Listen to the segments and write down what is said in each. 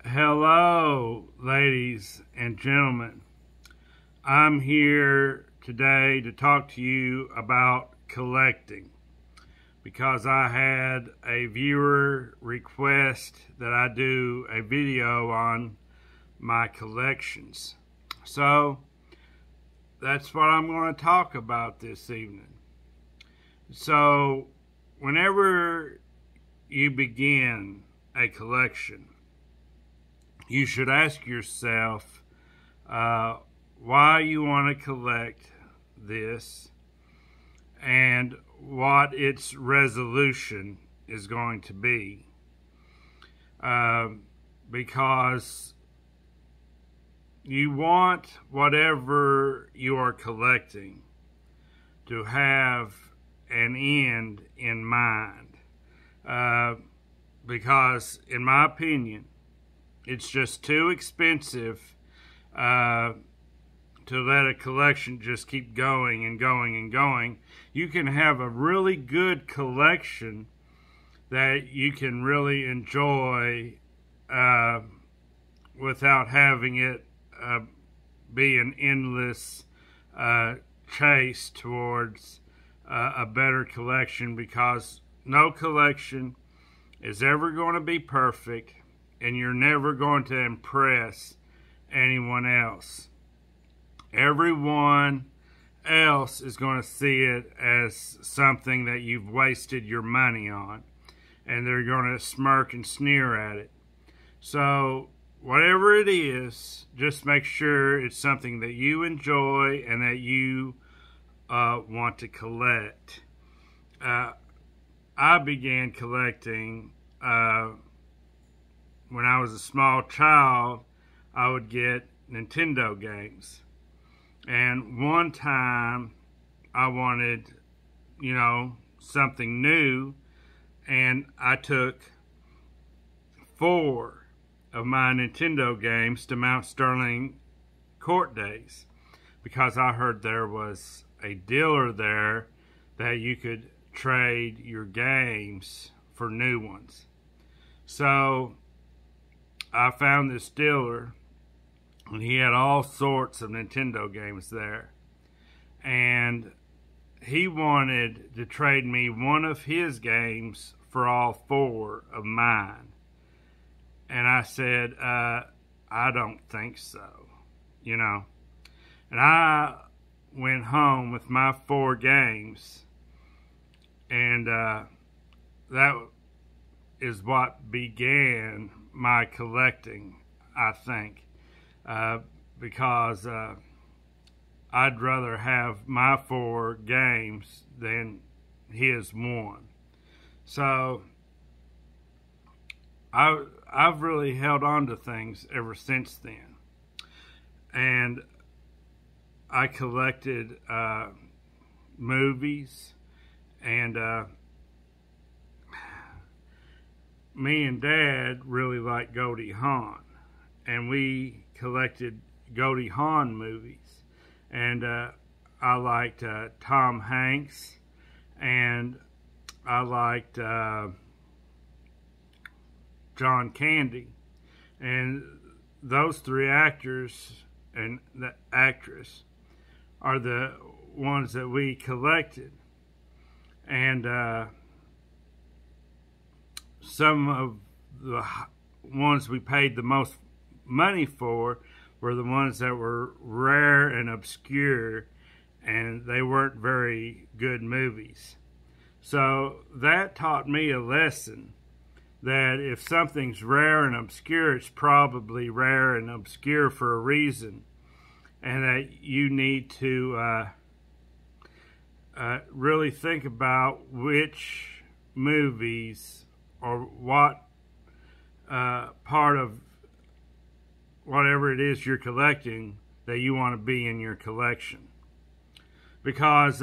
Hello, ladies and gentlemen. I'm here today to talk to you about collecting because I had a viewer request that I do a video on my collections. So that's what I'm going to talk about this evening. So whenever you begin a collection, you should ask yourself why you want to collect this and what its resolution is going to be. Because you want whatever you are collecting to have an end in mind. Because, in my opinion, it's just too expensive to let a collection just keep going and going and going. You can have a really good collection that you can really enjoy without having it be an endless chase towards a better collection, because no collection is ever going to be perfect, and you're never going to impress anyone else. Everyone else is going to see it as something that you've wasted your money on, and they're going to smirk and sneer at it. So whatever it is, just make sure it's something that you enjoy and that you want to collect. I began collecting when I was a small child. I would get Nintendo games. And one time I wanted, something new, and I took 4 of my Nintendo games to Mount Sterling Court Days, because I heard there was a dealer there that you could trade your games for new ones. So I found this dealer, and he had all sorts of Nintendo games there. And he wanted to trade me one of his games for all 4 of mine. And I said, I don't think so, And I went home with my 4 games, and that is what began my collecting, I think. Because I'd rather have my 4 games than his 1. So I've really held on to things ever since then. And I collected movies, and me and Dad really liked Goldie Hawn, and we collected Goldie Hawn movies. And I liked Tom Hanks, and I liked John Candy. And those 3 actors and the actress are the ones that we collected. And some of the ones we paid the most money for were the ones that were rare and obscure, and they weren't very good movies. So that taught me a lesson, that if something's rare and obscure, it's probably rare and obscure for a reason, and that you need to really think about which movies or what part of whatever it is you're collecting that you want to be in your collection. Because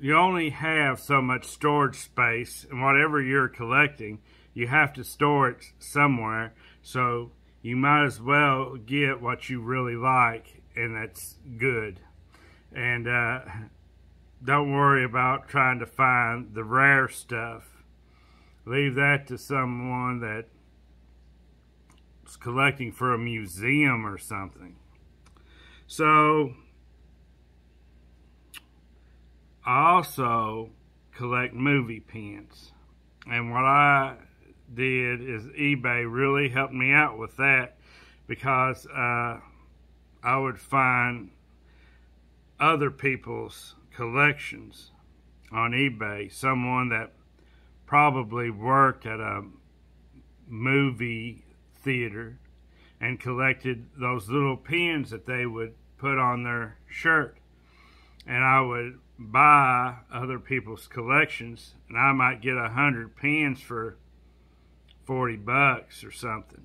you only have so much storage space, and whatever you're collecting, you have to store it somewhere. So you might as well get what you really like, and that's good. And don't worry about trying to find the rare stuff. Leave that to someone that was collecting for a museum or something. So I also collect movie pins. And what I did is eBay really helped me out with that, because I would find other people's collections on eBay. Someone that probably worked at a movie theater and collected those little pins that they would put on their shirt. And I would buy other people's collections, and I might get 100 pins for $40 or something.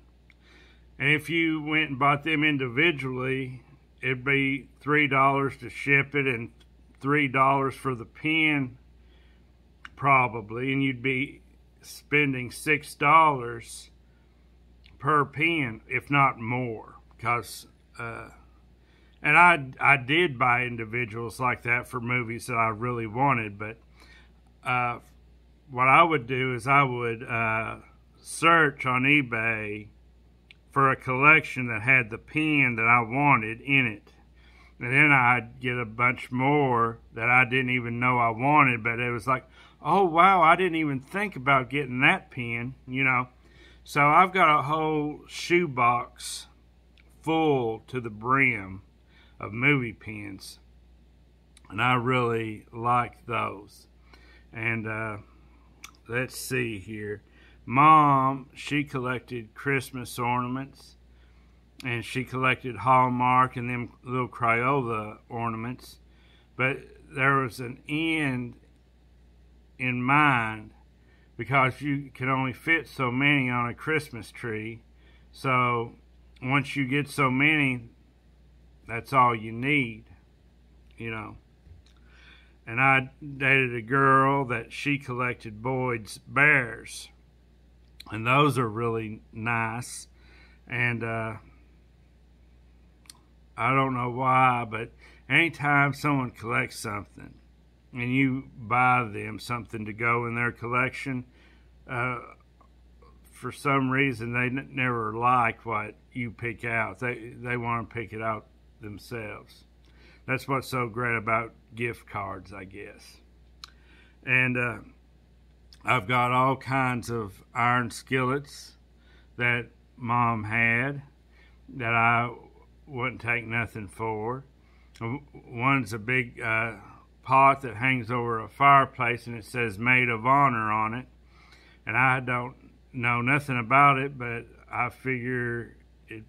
And if you went and bought them individually, it'd be $3 to ship it and $3 for the pin probably, and you'd be spending $6 per pin, if not more. Because and I did buy individuals like that for movies that I really wanted, but what I would do is I would search on eBay for a collection that had the pin that I wanted in it. And then I'd get a bunch more that I didn't even know I wanted, but it was like, oh wow, I didn't even think about getting that pin, you know. So I've got a whole shoebox full to the brim of movie pins, and I really like those. And let's see here. Mom, she collected Christmas ornaments, and she collected Hallmark and them little Crayola ornaments, but there was an end in mind, because you can only fit so many on a Christmas tree. So once you get so many, that's all you need, you know. And I dated a girl that she collected Boyd's Bears, and those are really nice. And I don't know why, but anytime someone collects something and you buy them something to go in their collection, for some reason they never like what you pick out. They want to pick it out themselves. That's what's so great about gift cards, I guess. And I've got all kinds of iron skillets that Mom had that I wouldn't take nothing for. One's a big pot that hangs over a fireplace, and it says Maid of Honor on it. And I don't know nothing about it, but I figure it's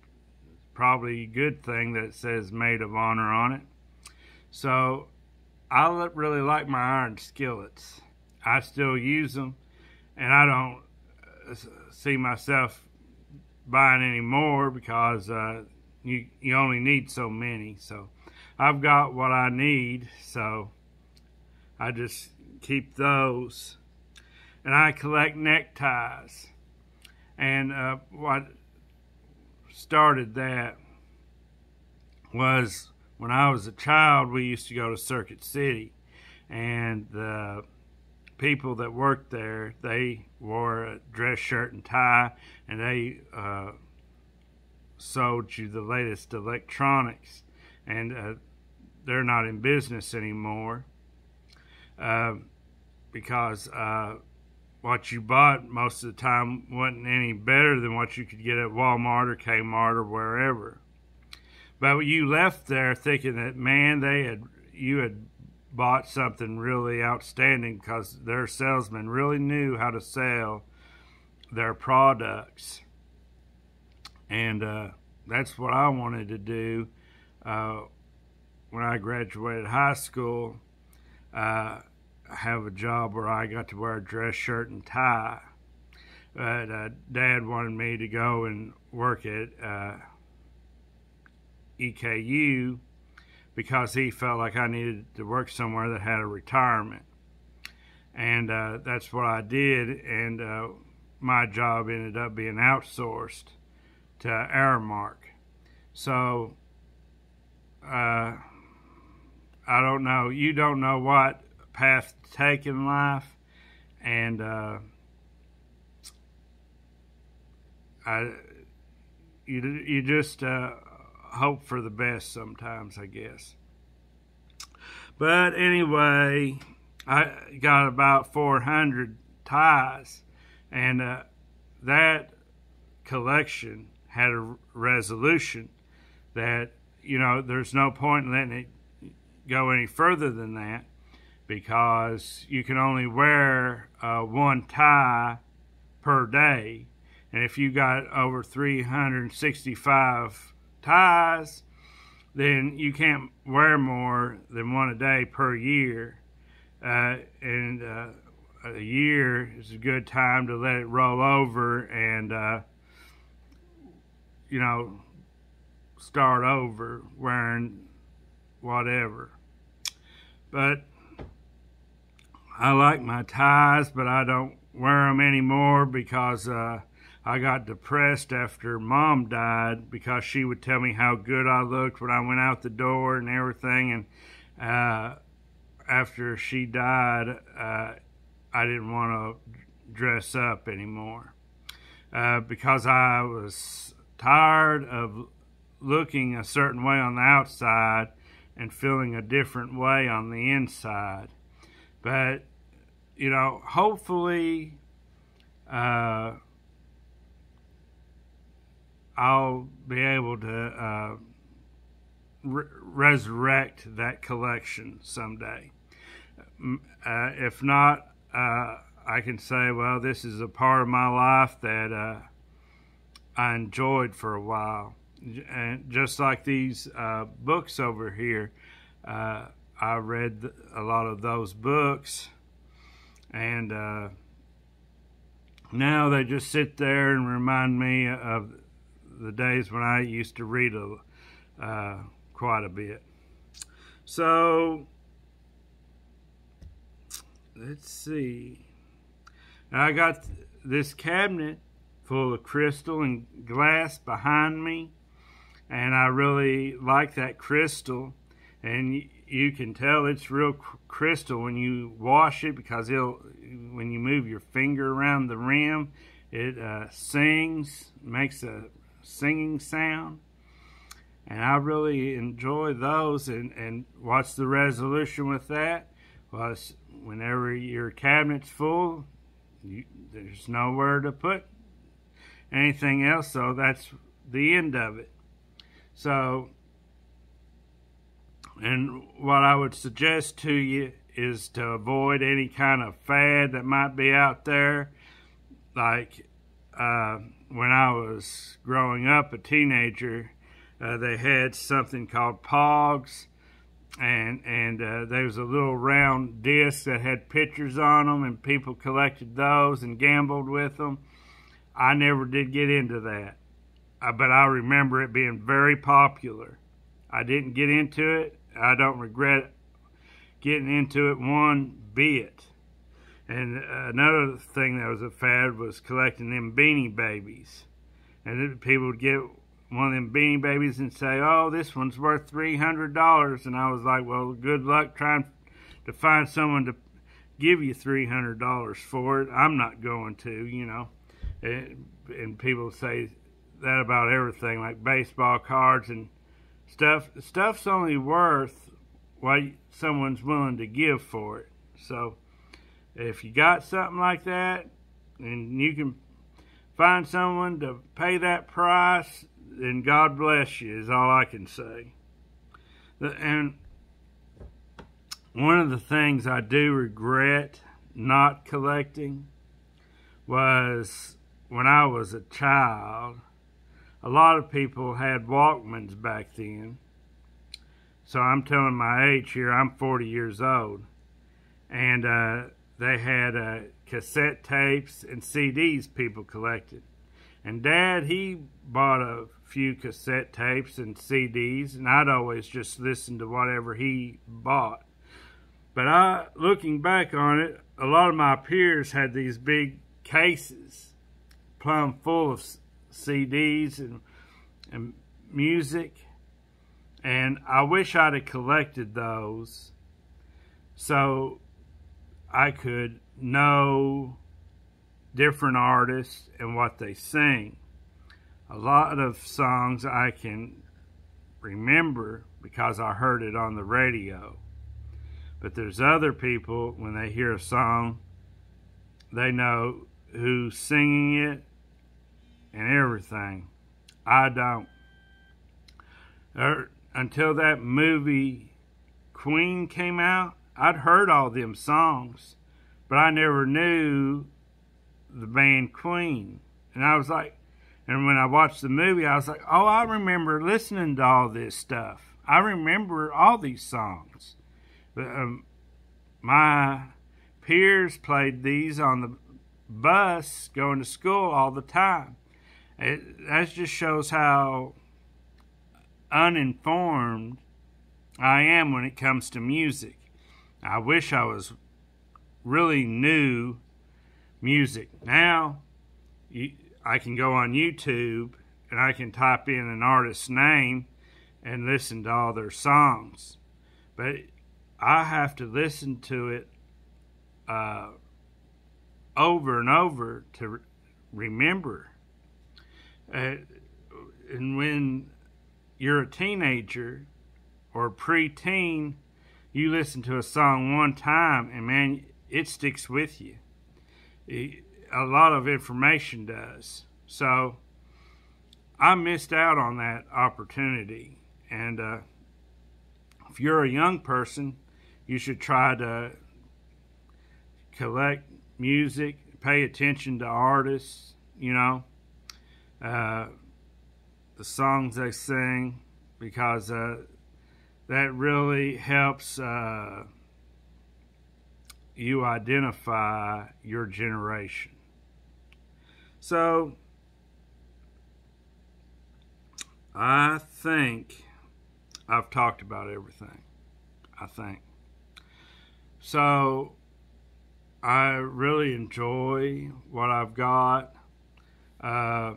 probably a good thing that it says Maid of Honor on it. So I really like my iron skillets. I still use them, and I don't see myself buying any more, because you only need so many. So I've got what I need, so I just keep those. And I collect neckties. And what started that was when I was a child, we used to go to Circuit City, and the people that worked there, they wore a dress shirt and tie, and they sold you the latest electronics, and they're not in business anymore, because what you bought most of the time wasn't any better than what you could get at Walmart or Kmart or wherever. But you left there thinking that, man, you had bought something really outstanding, because their salesman really knew how to sell their products. And that's what I wanted to do when I graduated high school. Have a job where I got to wear a dress shirt and tie. But Dad wanted me to go and work at EKU, because he felt like I needed to work somewhere that had a retirement. And that's what I did, and my job ended up being outsourced to Aramark. So I don't know. You don't know what path to take in life, and you just hope for the best sometimes, I guess. But anyway, I got about 400 ties, and that collection had a resolution that, there's no point in letting it go any further than that, because you can only wear one tie per day. And if you got over 365 ties, then you can't wear more than one a day per year. And a year is a good time to let it roll over and, start over wearing whatever. But I like my ties, but I don't wear them anymore because I got depressed after Mom died, because she would tell me how good I looked when I went out the door and everything. And after she died, I didn't want to dress up anymore because I was tired of looking a certain way on the outside and feeling a different way on the inside. But, hopefully I'll be able to resurrect that collection someday. If not, I can say, well, this is a part of my life that I enjoyed for a while. And just like these books over here, I read a lot of those books, and now they just sit there and remind me of the days when I used to read quite a bit. So, let's see. I got this cabinet full of crystal and glass behind me, and I really like that crystal. And you can tell it's real crystal when you wash it, because when you move your finger around the rim, it sings, makes a singing sound. And I really enjoy those. And what's the resolution with that? Well, whenever your cabinet's full, there's nowhere to put anything else, so that's the end of it. So, and what I would suggest to you is to avoid any kind of fad that might be out there. Like when I was growing up, a teenager, they had something called Pogs, and there was a little round disc that had pictures on them, and people collected those and gambled with them. I never did get into that, but I remember it being very popular. I didn't get into it. I don't regret getting into it one bit. And another thing that was a fad was collecting them Beanie Babies. And people would get one of them Beanie Babies and say, oh, this one's worth $300. And I was like, well, good luck trying to find someone to give you $300 for it. I'm not going to, And people say that about everything, like baseball cards and stuff. Stuff's only worth what someone's willing to give for it. So if you got something like that and you can find someone to pay that price, then God bless you, is all I can say. And one of the things I do regret not collecting was when I was a child, a lot of people had Walkmans back then. So I'm telling my age here, I'm 40 years old. And they had cassette tapes and CDs people collected. And Dad, he bought a few cassette tapes and CDs, and I'd always just listen to whatever he bought. But looking back on it, a lot of my peers had these big cases plumb full of CDs and music, and I wish I'd have collected those so I could know different artists and what they sing. A lot of songs I can remember because I heard it on the radio. But there's other people, when they hear a song, they know who's singing it and everything. I don't. Until that movie Queen came out, I'd heard all them songs, but I never knew the band Queen. And I was like, and when I watched the movie, I was like, oh, I remember listening to all this stuff. I remember all these songs. But my peers played these on the bus going to school all the time. That just shows how uninformed I am when it comes to music. I wish I was really knew music. Now, I can go on YouTube and I can type in an artist's name and listen to all their songs. But I have to listen to it over and over to remember. And when you're a teenager or preteen, you listen to a song one time and man, it sticks with you. A lot of information does. So I missed out on that opportunity. And if you're a young person, you should try to collect music, pay attention to artists, the songs they sing, because that really helps you identify your generation. So I think I've talked about everything. I think. So I really enjoy what I've got. I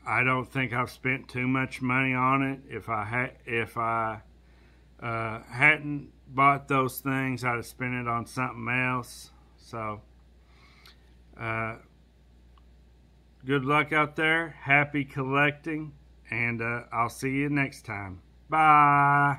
don't think I've spent too much money on it. If I hadn't bought those things, I'd have spent it on something else. So good luck out there. Happy collecting, and I'll see you next time. Bye.